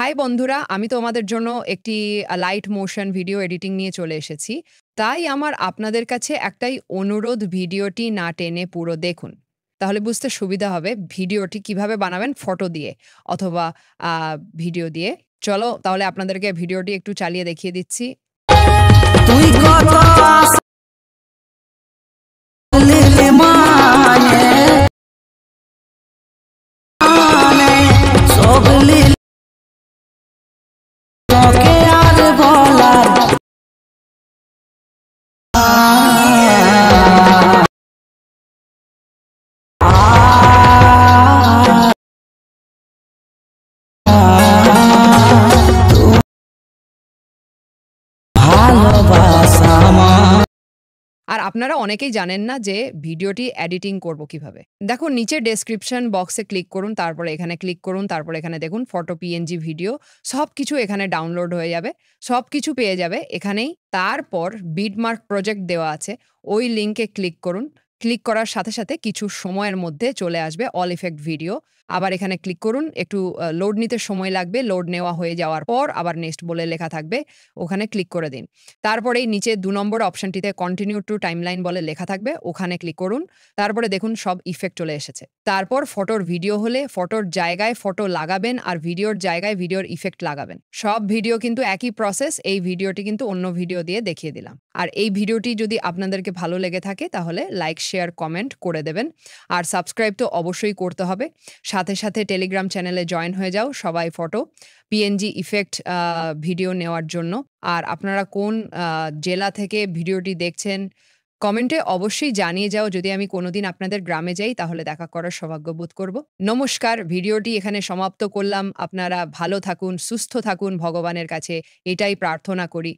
High বন্ধুরা, আমি তোমাদের জন্য একটি লাইট মোশন ভিডিও এডিটিং নিয়ে চলে এসেছি। তাই আমার আপনাদের কাছে একটাই অনুরোধ, ভিডিওটি না টেনে পুরো দেখুন। তাহলে বুঝতে সুবিধা হবে ভিডিওটি কিভাবে বানাবেন ফটো দিয়ে অথবা আ ভিডিও দিয়ে। চলো তাহলে আপনাদেরকে ভিডিওটি একটু চালিয়ে দেখিয়ে দিচ্ছি। তুই কত আসলে মানে সব লীল তোকে আর বলার ভালোবাসা আর আপনারা অনেকেই জানেন না যে ভিডিওটি এডিটিং করব কিভাবে। দেখুন নিচে ডেসক্রিপশন বক্সে ক্লিক করুন, তারপরে এখানে ক্লিক করুন, তারপরে এখানে দেখুন ফটো, পিএনজি, ভিডিও সবকিছু এখানে ডাউনলোড হয়ে যাবে। সবকিছু পেয়ে যাবে এখানেই। তারপর বিটমার্ক প্রজেক্ট দেওয়া আছে, ওই লিংকে ক্লিক করুন। ক্লিক করার সাথে, সাথে কিছু সময়ের মধ্যে চলে আসবে অল ইফেক্ট ভিডিও। আবার এখানে ক্লিক করুন, একটু লোড নিতে সময় লাগবে। লোড নেওয়া হয়ে যাওয়ার পর আবার নেক্সট বলে লেখা থাকবে, ওখানে ক্লিক করে দিন। তারপরেই নিচে ২ নম্বর অপশনটিতে কন্টিনিউ টু টাইমলাইন বলে লেখা থাকবে, ওখানে ক্লিক করুন। তারপরে দেখুন সব ইফেক্ট চলে এসেছে। তারপর ফটোর ভিডিও হলে ফটোর জায়গায় ফটো লাগাবেন আর ভিডিওর জায়গায় ভিডিওর ইফেক্ট লাগাবেন। সব ভিডিও কিন্তু একই প্রসেস। এই ভিডিওটি কিন্তু অন্য ভিডিও দিয়ে দেখিয়ে দিলাম। আর এই ভিডিওটি যদি আপনাদেরকে ভালো লেগে থাকে তাহলে লাইক, শেয়ার, কমেন্ট করে দেবেন। আর সাবস্ক্রাইব তো অবশ্যই করতে হবে। সাথে, সাথে টেলিগ্রাম চ্যানেলে জয়েন হয়ে যাও সবাই ফটো, পিএনজি ইফেক্ট ভিডিও নেওয়ার জন্য। আর আপনারা কোন জেলা থেকে ভিডিওটি দেখছেন কমেন্টে অবশ্যই জানিয়ে যাও। যদি আমি কোনোদিন আপনাদের গ্রামে যাই তাহলে দেখা করার সৌভাগ্য বোধ করব। নমস্কার, ভিডিওটি এখানে সমাপ্ত করলাম। আপনারা ভালো থাকুন, সুস্থ থাকুন, ভগবানের কাছে এটাই প্রার্থনা করি।